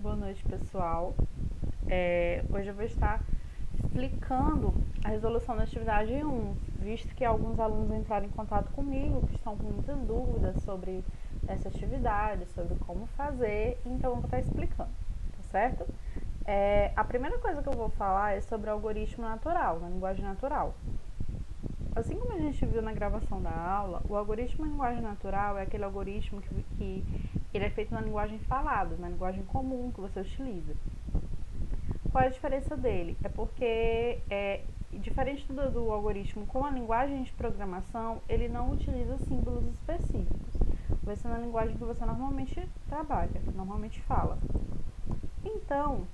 Boa noite, pessoal. Hoje eu vou estar explicando a resolução da atividade 1, visto que alguns alunos entraram em contato comigo que estão com muitas dúvidas sobre essa atividade, sobre como fazer, então eu vou estar explicando, tá certo? A primeira coisa que eu vou falar é sobre o algoritmo natural, na linguagem natural. Assim como a gente viu na gravação da aula, o algoritmo em linguagem natural é aquele algoritmo que ele é feito na linguagem falada, na linguagem comum que você utiliza. Qual é a diferença dele? É porque, diferente do algoritmo com a linguagem de programação, ele não utiliza símbolos específicos. Vai ser na linguagem que você normalmente trabalha, que normalmente fala. Então,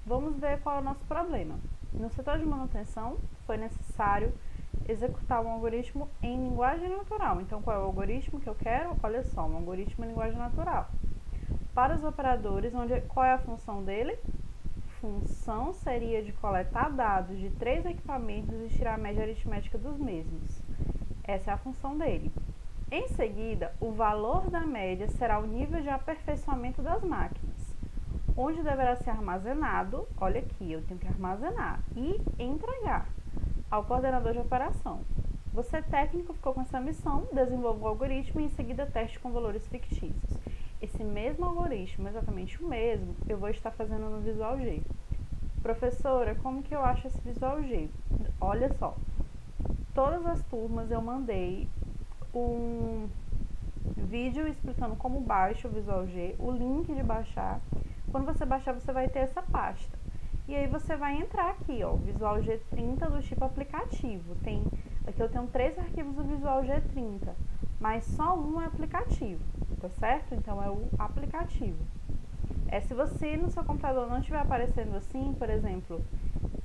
vamos ver qual é o nosso problema. No setor de manutenção, foi necessário executar um algoritmo em linguagem natural. Então, qual é o algoritmo que eu quero? Olha só, um algoritmo em linguagem natural. Para os operadores, qual é a função dele? Função seria de coletar dados de 3 equipamentos e tirar a média aritmética dos mesmos. Essa é a função dele. Em seguida, o valor da média será o nível de aperfeiçoamento das máquinas, onde deverá ser armazenado, olha aqui, eu tenho que armazenar e entregar ao coordenador de operação. Você, técnico, ficou com essa missão, desenvolva o algoritmo e em seguida teste com valores fictícios. Esse mesmo algoritmo, exatamente o mesmo, eu vou estar fazendo no Visual G. Professora, como que eu acho esse Visual G? Olha só, todas as turmas eu mandei um vídeo explicando como baixa o Visual G, o link de baixar. Quando você baixar, você vai ter essa pasta. E aí você vai entrar aqui, ó, Visual G30 do tipo aplicativo. Aqui eu tenho 3 arquivos do Visual G30, mas só um é aplicativo, tá certo? Então é o aplicativo. Se você no seu computador não estiver aparecendo assim, por exemplo,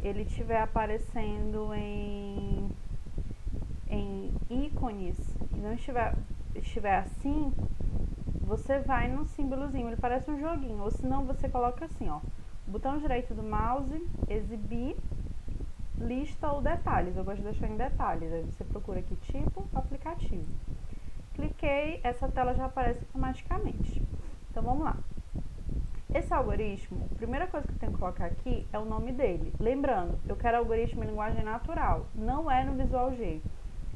ele estiver aparecendo em ícones e não estiver assim, você vai no símbolozinho, ele parece um joguinho, ou senão você coloca assim, ó, botão direito do mouse, exibir, lista ou detalhes. Eu gosto de deixar em detalhes. Aí você procura aqui tipo, aplicativo. Cliquei, essa tela já aparece automaticamente. Então vamos lá. Esse algoritmo, a primeira coisa que eu tenho que colocar aqui é o nome dele. Lembrando, eu quero algoritmo em linguagem natural, não é no Visual G.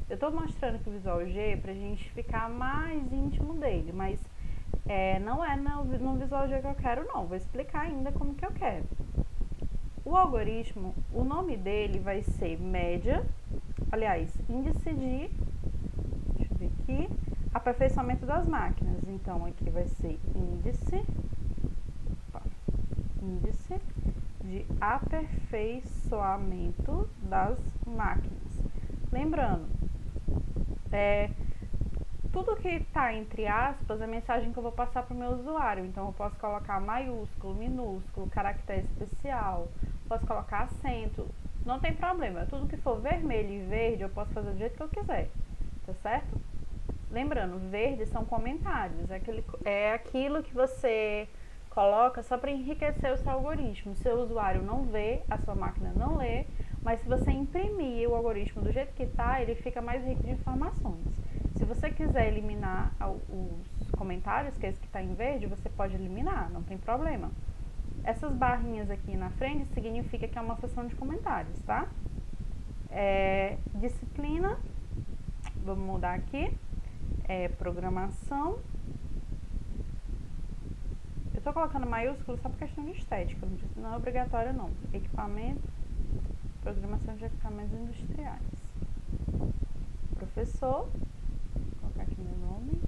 Eu estou mostrando aqui o Visual G para a gente ficar mais íntimo dele, mas não é no Visual G que eu quero não, vou explicar ainda como que eu quero. O algoritmo, o nome dele vai ser média, aliás, índice de, deixa eu ver aqui, aperfeiçoamento das máquinas. Então, aqui vai ser índice de aperfeiçoamento das máquinas. Lembrando, tudo que está entre aspas é a mensagem que eu vou passar para o meu usuário. Então, eu posso colocar maiúsculo, minúsculo, caractere especial, posso colocar acento, não tem problema. Tudo que for vermelho e verde, eu posso fazer do jeito que eu quiser, tá certo? Lembrando, verde são comentários, é aquilo que você coloca só para enriquecer o seu algoritmo. O seu usuário não vê, a sua máquina não lê, mas se você imprimir o algoritmo do jeito que está, ele fica mais rico de informações. Se você quiser eliminar os comentários, que é esse que está em verde, você pode eliminar, não tem problema. Essas barrinhas aqui na frente significa que é uma seção de comentários, tá? Disciplina, vamos mudar aqui, programação. Eu estou colocando maiúsculo só por questão de estética, não é obrigatório não. Equipamento, programação de equipamentos industriais. Professor, vou colocar aqui meu nome.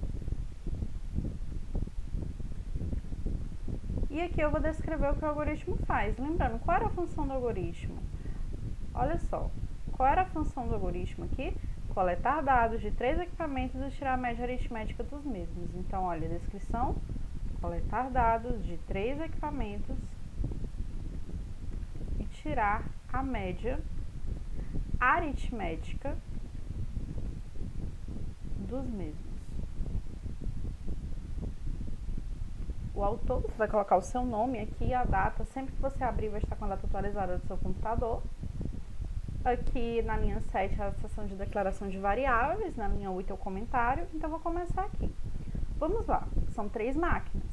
E aqui eu vou descrever o que o algoritmo faz. Lembrando, qual era a função do algoritmo? Olha só, qual era a função do algoritmo aqui? Coletar dados de 3 equipamentos e tirar a média aritmética dos mesmos. Então, olha, descrição, coletar dados de 3 equipamentos e tirar a média aritmética dos mesmos. O autor, você vai colocar o seu nome aqui, a data, sempre que você abrir vai estar com a data atualizada do seu computador. Aqui na linha 7 a seção de declaração de variáveis, na linha 8 é o comentário, então vou começar aqui. Vamos lá, são 3 máquinas.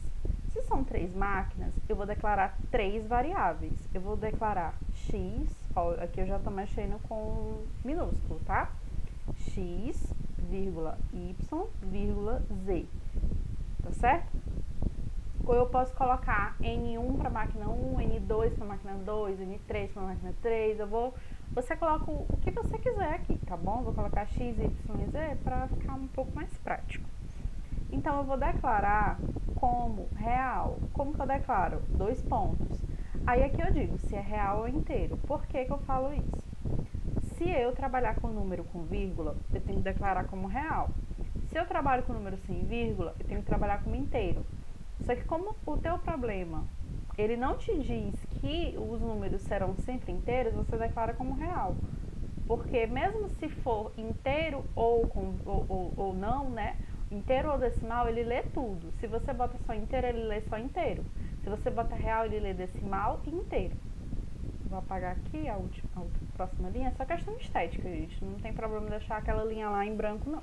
Se são 3 máquinas, eu vou declarar 3 variáveis. Eu vou declarar x, ó, aqui eu já estou mexendo com minúsculo, tá? X, vírgula, y, vírgula, z, tá certo? Ou eu posso colocar N1 para a máquina 1, N2 para a máquina 2, N3 para a máquina 3, você coloca o que você quiser aqui, tá bom? Vou colocar X, Y e Z para ficar um pouco mais prático. Então, eu vou declarar como real. Como que eu declaro? 2 pontos. Aí aqui eu digo se é real ou inteiro. Por que que eu falo isso? Se eu trabalhar com número com vírgula, eu tenho que declarar como real. Se eu trabalho com número sem vírgula, eu tenho que trabalhar como inteiro. Só que como o teu problema, ele não te diz que os números serão sempre inteiros, você declara como real. Porque mesmo se for inteiro ou não, né? Inteiro ou decimal, ele lê tudo. Se você bota só inteiro, ele lê só inteiro. Se você bota real, ele lê decimal e inteiro. Vou apagar aqui a próxima linha. É só questão de estética, gente. Não tem problema deixar aquela linha lá em branco, não.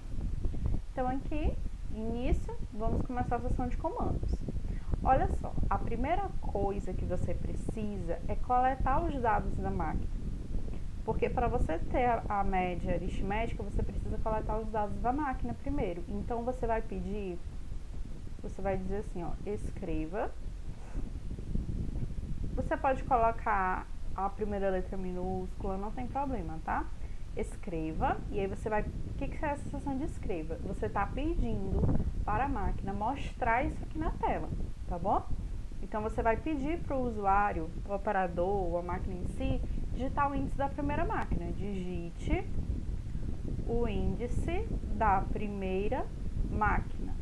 Então, aqui, início, vamos começar a sessão de comandos. Olha só, a primeira coisa que você precisa é coletar os dados da máquina. Porque para você ter a média aritmética, você precisa coletar os dados da máquina primeiro. Então, você vai pedir, você vai dizer assim, ó, escreva. Você pode colocar a primeira letra minúscula, não tem problema, tá? Escreva, e aí você vai... O que é essa seção de escreva? Você está pedindo para a máquina mostrar isso aqui na tela, tá bom? Então, você vai pedir para o usuário, o operador ou a máquina em si, digitar o índice da primeira máquina. Digite o índice da primeira máquina.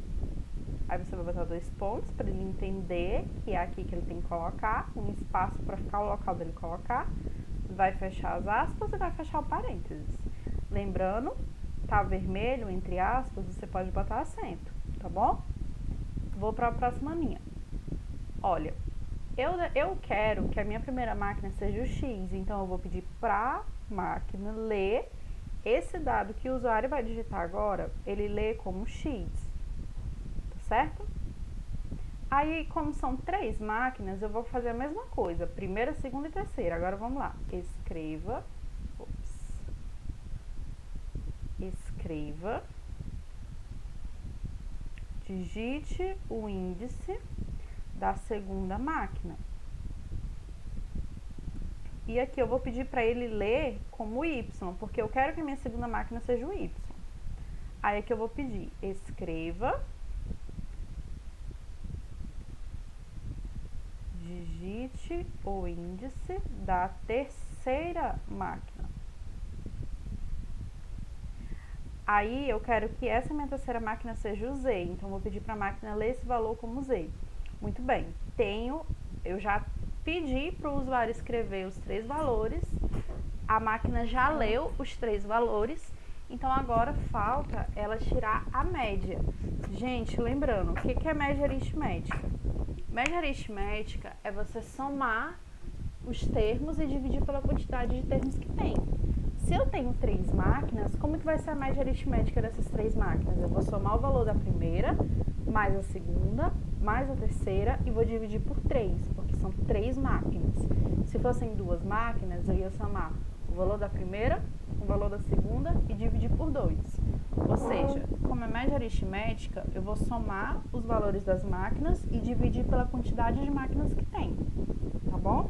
Aí você vai botar 2 pontos para ele entender que é aqui que ele tem que colocar, um espaço para ficar o local dele colocar. Vai fechar as aspas e vai fechar o parênteses. Lembrando, tá vermelho, entre aspas, você pode botar acento, tá bom? Vou para a próxima linha. Olha, eu quero que a minha primeira máquina seja o X, então eu vou pedir para a máquina ler esse dado que o usuário vai digitar agora, ele lê como X, tá certo? Aí, como são 3 máquinas, eu vou fazer a mesma coisa, primeira, segunda e terceira. Agora, vamos lá. Escreva, digite o índice da segunda máquina. E aqui eu vou pedir para ele ler como Y, porque eu quero que a minha segunda máquina seja o Y. Aí aqui eu vou pedir, escreva, digite o índice da terceira máquina. Aí eu quero que essa minha terceira máquina seja o Z, então eu vou pedir para a máquina ler esse valor como Z. Muito bem, eu já pedi para o usuário escrever os 3 valores, a máquina já leu os 3 valores, então agora falta ela tirar a média. Gente, lembrando, o que é média aritmética? Média aritmética é você somar os termos e dividir pela quantidade de termos que tem. Se eu tenho 3 máquinas, como que vai ser a média aritmética dessas 3 máquinas? Eu vou somar o valor da primeira, mais a segunda, mais a terceira e vou dividir por 3, porque são 3 máquinas. Se fossem 2 máquinas, eu ia somar o valor da primeira, o valor da segunda e dividir por 2. Ou seja, como é média aritmética, eu vou somar os valores das máquinas e dividir pela quantidade de máquinas que tem, tá bom?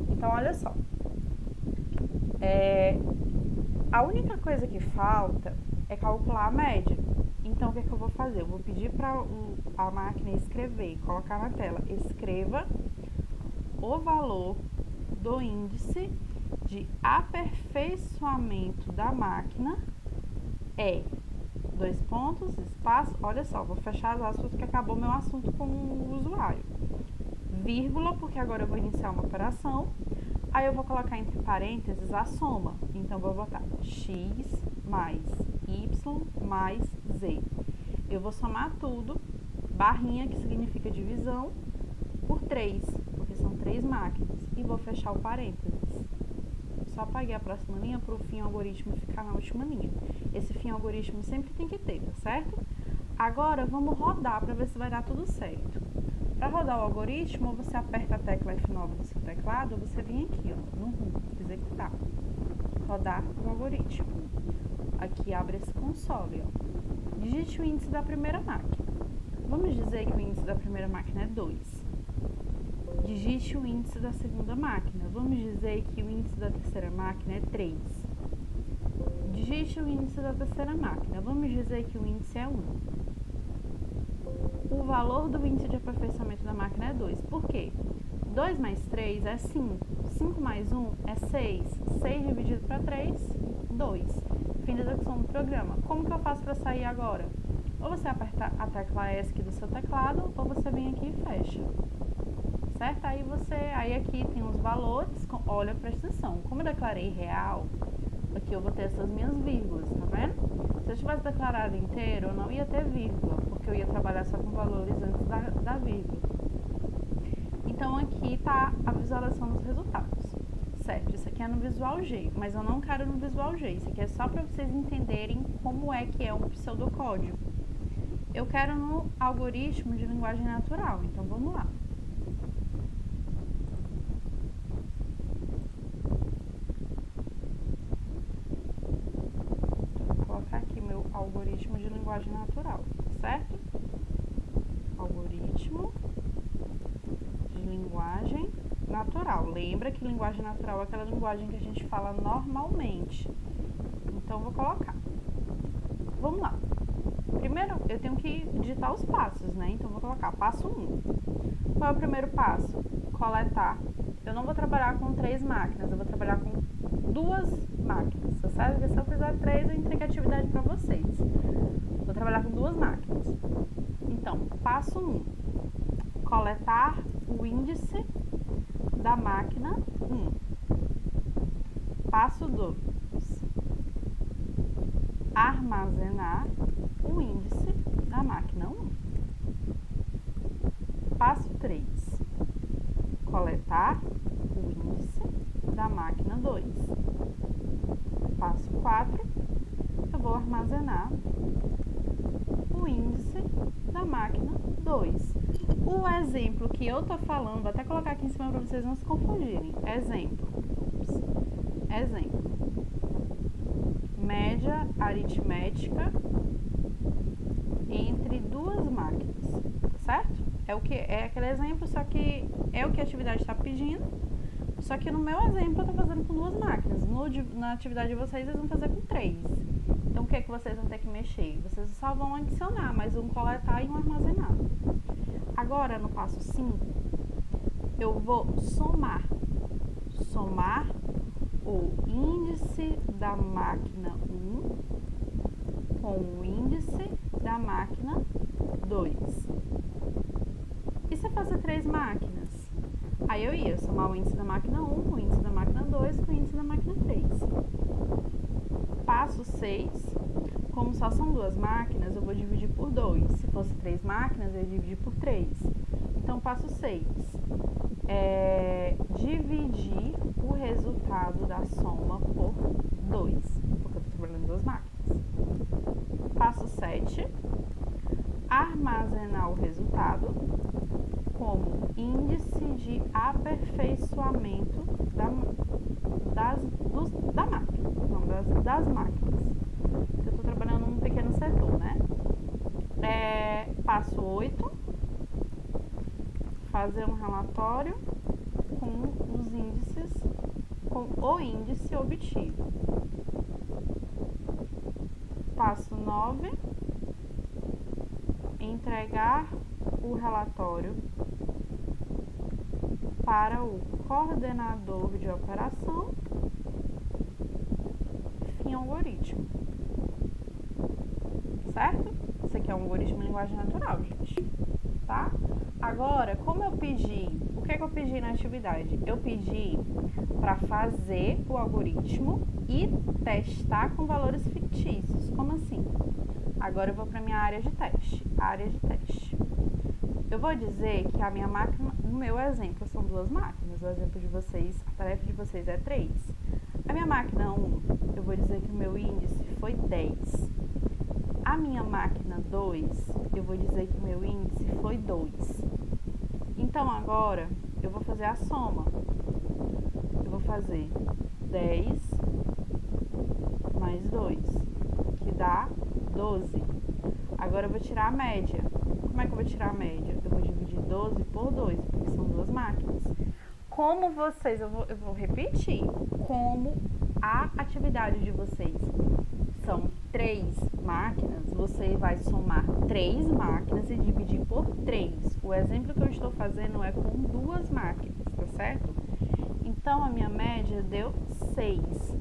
Então, olha só. A única coisa que falta é calcular a média. Então, o que é que eu vou fazer? Eu vou pedir para a máquina escrever, colocar na tela, escreva o valor do índice de aperfeiçoamento da máquina é 2 pontos, espaço, olha só, vou fechar as aspas porque acabou meu assunto com o usuário. Vírgula, porque agora eu vou iniciar uma operação. Aí eu vou colocar entre parênteses a soma. Então, vou botar x mais y mais z. Eu vou somar tudo, barrinha, que significa divisão, por 3, porque são 3 máquinas. E vou fechar o parênteses. Só apaguei a próxima linha para o fim algoritmo ficar na última linha. Esse fim algoritmo sempre tem que ter, tá certo? Agora, vamos rodar para ver se vai dar tudo certo. Para rodar o algoritmo, você aperta a tecla F9 do seu teclado, ou você vem aqui, ó, no RUM, executar, rodar o algoritmo. Aqui abre esse console, ó. Digite o índice da primeira máquina. Vamos dizer que o índice da primeira máquina é 2. Digite o índice da segunda máquina. Vamos dizer que o índice da terceira máquina é 3. Digite o índice da terceira máquina. Vamos dizer que o índice é 1. O valor do índice de aperfeiçoamento da máquina é 2. Por quê? 2 mais 3 é 5. 5 mais 1 é 6. 6 dividido para 3, 2. Fim da execução do programa. Como que eu faço para sair agora? Ou você aperta a tecla ESC do seu teclado, ou você vem aqui e fecha. Certo? Aí aqui tem os valores, olha, presta atenção. Como eu declarei real, aqui eu vou ter essas minhas vírgulas, tá vendo? Se eu tivesse declarado inteiro, eu não ia ter vírgula, porque eu ia trabalhar só com valores antes da vírgula. Então, aqui está a visualização dos resultados, certo? Isso aqui é no Visual G, mas eu não quero no Visual G. Isso aqui é só para vocês entenderem como é que é um pseudocódigo. Eu quero no algoritmo de linguagem natural, então vamos lá. Aqui meu algoritmo de linguagem natural, certo? Algoritmo de linguagem natural. Lembra que linguagem natural é aquela linguagem que a gente fala normalmente. Então, vou colocar. Vamos lá. Primeiro, eu tenho que digitar os passos, né? Então, vou colocar passo 1. Qual é o primeiro passo? Coletar. Eu não vou trabalhar com 3 máquinas, eu vou trabalhar com 2 máquinas, tá certo? Porque se eu fizer 3, eu entrego a atividade para vocês. Vou trabalhar com 2 máquinas. Então, passo 1. Coletar o índice da máquina 1. Passo 2. Armazenar o índice da máquina 1. Passo 3. Coletar o índice da máquina 2. Passo 4, eu vou armazenar o índice da máquina 2. O exemplo que eu tô falando, vou até colocar aqui em cima para vocês não se confundirem. Exemplo. Média aritmética entre 2 máquinas, certo? É aquele exemplo, só que é o que a atividade está pedindo. Só que no meu exemplo eu estou fazendo com 2 máquinas. Na atividade de vocês vão fazer com 3. Então o que é que vocês vão ter que mexer? Vocês só vão adicionar mais um coletar e um armazenar. Agora no passo 5, eu vou somar. Somar o índice da máquina 1 com o índice da máquina 2. E se eu fazer 3 máquinas? Aí eu ia somar o índice da máquina 1, o índice da máquina 2 com o índice da máquina 3. Passo 6, como só são 2 máquinas, eu vou dividir por 2. Se fosse 3 máquinas, eu ia dividir por 3. Então, passo 6, dividir o resultado da soma por 2, porque eu estou trabalhando em 2 máquinas. Passo 7, armazenar o resultado como índice de aperfeiçoamento das máquinas. Eu estou trabalhando num pequeno setor, né? Passo 8, fazer um relatório com os índices, com o índice obtido. Passo 9, entregar o relatório para o coordenador de operação, fim algoritmo. Certo? Isso aqui é um algoritmo em linguagem natural, gente. Tá? Agora, como eu pedi, o que é que eu pedi na atividade? Eu pedi para fazer o algoritmo e testar com valores fictícios. Como assim? Agora eu vou para minha área de teste. Área de teste. Eu vou dizer que a minha máquina, no meu exemplo, são 2 máquinas. O exemplo de vocês, a tarefa de vocês é 3. A minha máquina 1, eu vou dizer que o meu índice foi 10. A minha máquina 2, eu vou dizer que o meu índice foi 2. Então agora eu vou fazer a soma. Eu vou fazer 10 mais 2, que dá 12. Agora eu vou tirar a média. Como é que eu vou tirar a média? Eu vou dividir 12 por 2, porque são duas máquinas. Como vocês, eu vou repetir, como a atividade de vocês são 3 máquinas, você vai somar 3 máquinas e dividir por 3. O exemplo que eu estou fazendo é com 2 máquinas, tá certo? Então, a minha média deu 6,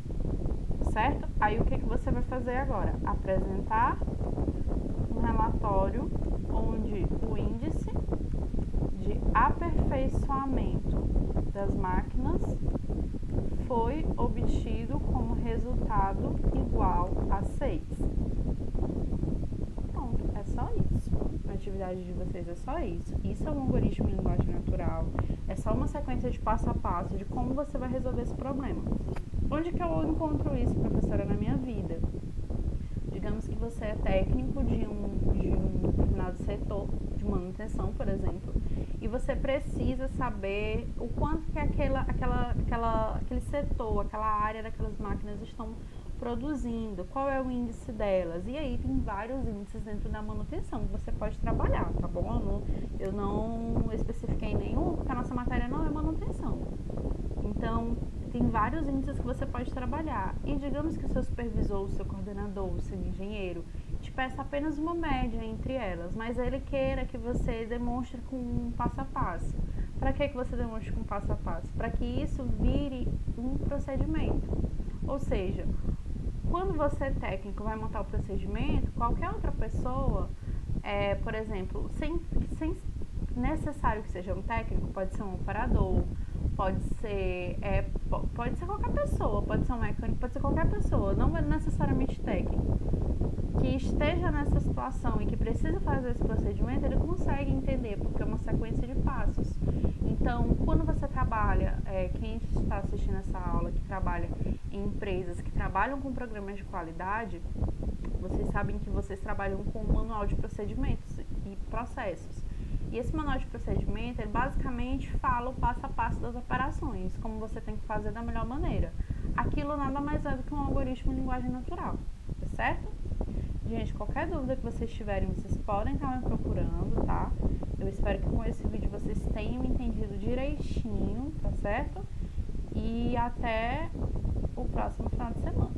certo? Aí, o que você vai fazer agora? Apresentar um relatório onde o índice de aperfeiçoamento das máquinas foi obtido como resultado igual a 6. Pronto, é só isso. A atividade de vocês é só isso. Isso é um algoritmo em linguagem natural. É só uma sequência de passo a passo de como você vai resolver esse problema. Onde que eu encontro isso, professora, na minha vida? Digamos que você é técnico de um determinado setor de manutenção, por exemplo, e você precisa saber o quanto que aquele setor, aquela área daquelas máquinas estão produzindo, qual é o índice delas. E aí tem vários índices dentro da manutenção que você pode trabalhar, tá bom? Eu não especifiquei nenhum, porque a nossa matéria não é manutenção. Então, tem vários índices que você pode trabalhar. E digamos que o seu supervisor, o seu coordenador, o seu engenheiro te peça apenas uma média entre elas, mas ele queira que você demonstre com um passo a passo. Para que você demonstre com um passo a passo? Para que isso vire um procedimento. Ou seja, quando você técnico vai montar o procedimento, qualquer outra pessoa, por exemplo, sem necessário que seja um técnico, pode ser um operador, pode ser qualquer pessoa, pode ser um mecânico, pode ser qualquer pessoa, não é necessariamente técnico, que esteja nessa situação e que precisa fazer esse procedimento, ele consegue entender, porque é uma sequência de passos. Então, quando você trabalha, quem está assistindo essa aula, que trabalha em empresas que trabalham com programas de qualidade, vocês sabem que vocês trabalham com um manual de procedimentos e processos. E esse manual de procedimento, ele basicamente fala o passo a passo das operações, como você tem que fazer da melhor maneira. Aquilo nada mais é do que um algoritmo em linguagem natural, tá certo? Gente, qualquer dúvida que vocês tiverem, vocês podem estar me procurando, tá? Eu espero que com esse vídeo vocês tenham entendido direitinho, tá certo? E até o próximo final de semana.